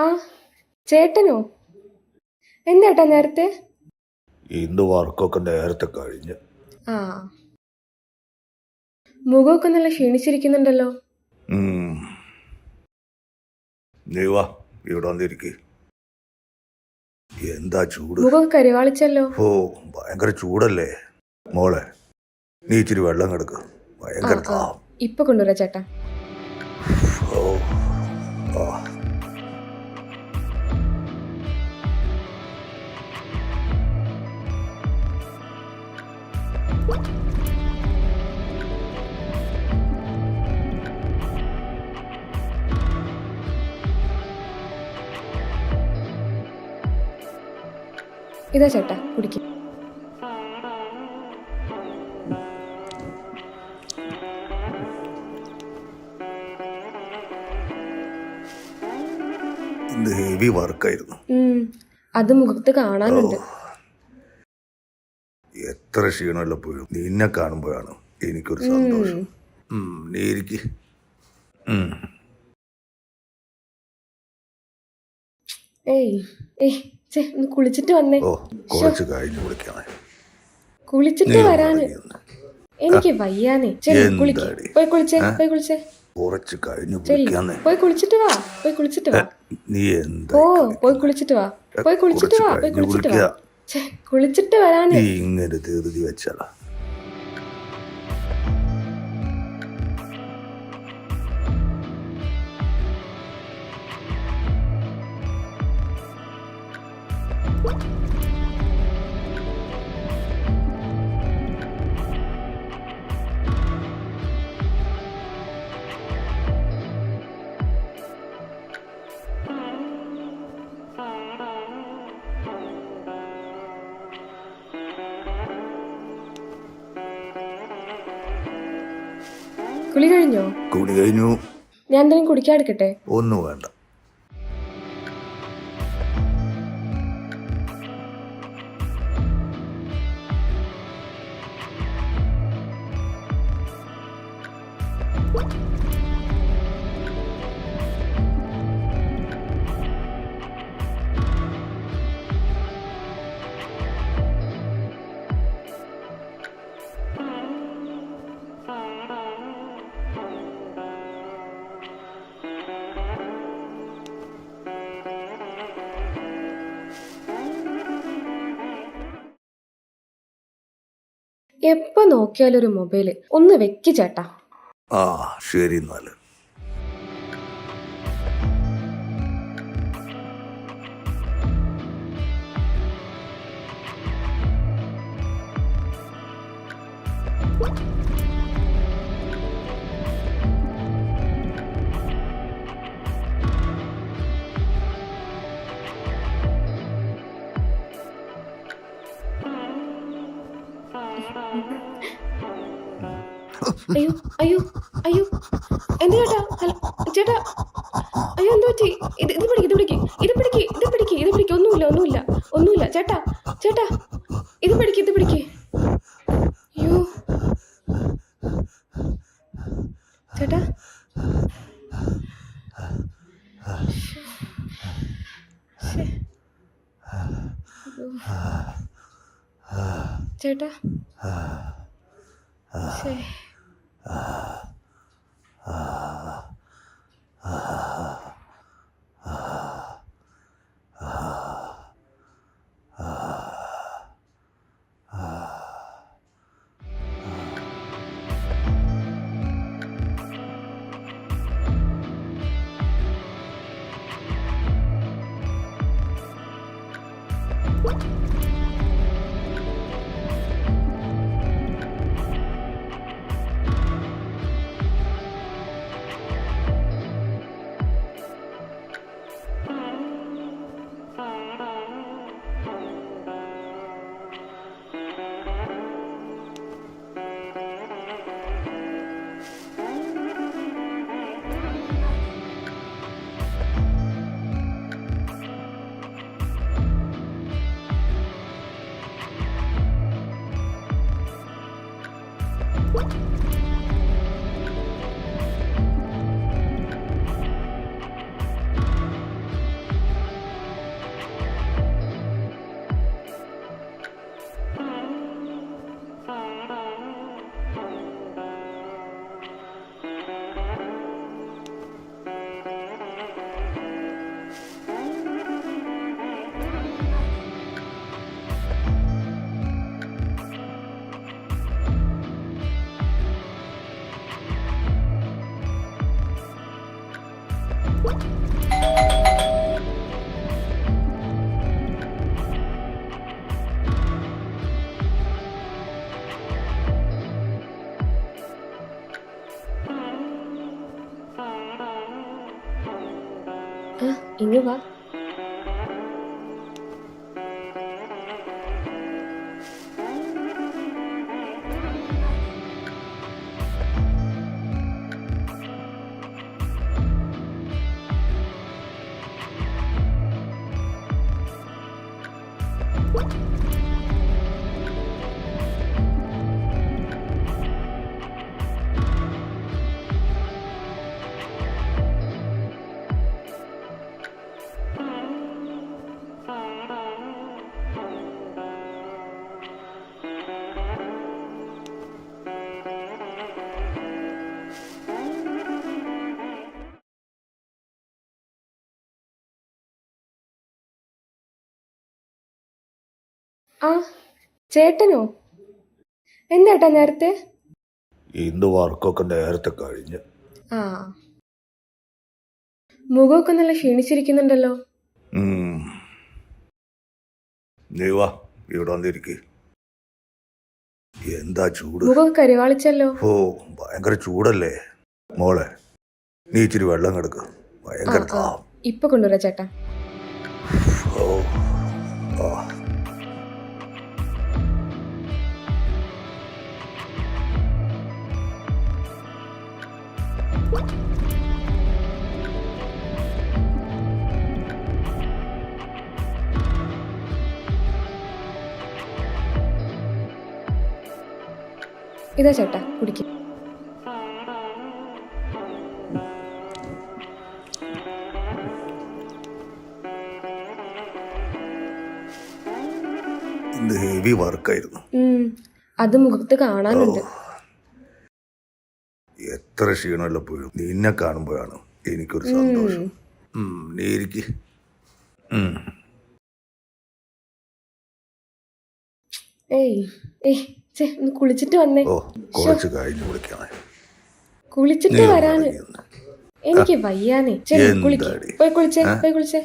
ആ ചേട്ടനോ? എന്താ നേരത്തെ? ഇന്ന് വർക്കൊക്കെ നേരത്തെ കഴിഞ്ഞ്. ആ മുഖമൊക്കെ നല്ല ക്ഷീണിച്ചിരിക്കുന്നുണ്ടല്ലോ. നീ വാ, ഇവിടെ വന്നിരിക്ക്. എന്താ ചൂട്! മുഖമൊക്കെ കരിവാളിച്ചല്ലോ. ഓ, ഭയങ്കര ചൂടല്ലേ മോളെ. നീ ഇച്ചിരി വെള്ളം കിടക്ക്, ഭയങ്കര ദാഹം. ഇപ്പൊ കൊണ്ടുവരാ ചേട്ടാ. ഓ ആ ഇതാ ചേട്ടാ, കുടിക്കും. ഇന്ന് ഹെവി വർക്കായിരുന്നു. അത് മുഖത്ത് കാണാനുണ്ട്. എത്ര ക്ഷീണമുള്ളപ്പോഴും നിന്നെ കാണുമ്പോഴാണ് എനിക്കൊരു സന്തോഷം. നീ ഇരിക്ക്. ഒന്ന് കുളിച്ചിട്ട് വന്നേ. ഓ, കുറച്ച് കഴിഞ്ഞ് കുളിക്കാമേ. കുളിച്ചിട്ട് വരാന് എനിക്ക് വയ്യാന്നേ. പോയി കുളിച്ചേ, പോയി കുളിച്ചേ. കുറച്ച് കഴിഞ്ഞ് കുളിക്കാന്നേ. പോയി കുളിച്ചിട്ട് വാ, പോയി കുളിച്ചിട്ട് വാ. നീ എന്താ? പോയി കുളിച്ചിട്ട് വാ, പോയി കുളിച്ചിട്ട് വാ, പോയി കുളിച്ചിട്ട് വാ. കുളിച്ചിട്ട് വരാന്. നീ ഇങ്ങനെ ധൃതി വെച്ചാലാ. കുളി കഴിഞ്ഞോ? കുളി കഴിഞ്ഞു. ഞാൻ എന്തെങ്കിലും കുടിക്കാൻ എടുക്കട്ടെ? ഒന്നും വേണ്ട. എപ്പോ നോക്കിയാലും ഒരു മൊബൈല്. ഒന്ന് വെക്ക് ചേട്ടാ. ആ ശരി എന്നാല്. അയ്യോ അയ്യോ അയ്യോ, എന്താ ചേട്ടാ? അയ്യോ, എന്താ പറ്റി? ഇത് പിടിക്ക്. ഒന്നുമില്ല ചേട്ടാ. ഇത് പിടിക്ക്. അയ്യോ ചേട്ടാ, ചേട്ടാ. ആ ഇങ്ങ് വാ. ആ ചേട്ടനോ? എന്താട്ടാ നേരത്തെ? ഇന്ന് വർക്കൊക്കെ നേരത്തെ കഴിഞ്ഞ്. ആ മുഖമൊക്കെ നല്ല ക്ഷീണിച്ചിരിക്കുന്നുണ്ടല്ലോ. നീ വാ, ഇവിടെ വന്നിരിക്ക്. എന്താ ചൂട്! മുഖമൊക്കെ കരിവാളിച്ചല്ലോ. ഓ, ഭയങ്കര ചൂടല്ലേ മോളെ. നീ ഇച്ചിരി വെള്ളം എടുക്ക, ഭയങ്കര ദാഹം. ഇപ്പൊ കൊണ്ടുവരാ ചേട്ടാ. ഓ ആ ഇതാ ചേട്ടാ കുടിക്കും. ഇന്ന് ഹെവി വർക്കായിരുന്നു. അത് മുഖത്ത് കാണാനുണ്ട്. എത്ര ക്ഷീണമല്ലപ്പോഴും നിന്നെ കാണുമ്പോഴാണ് എനിക്കൊരു സന്തോഷം. നീ ഇരിക്ക്. ഒന്ന് കുളിച്ചിട്ട് വന്നേ. ഓ, കുറച്ച് കഴിഞ്ഞ് വിളിക്കണേ. കുളിച്ചിട്ട് വരാന് എനിക്ക് വയ്യാനേ. കുളിക്ക്. പോയി കുളിച്ചേ.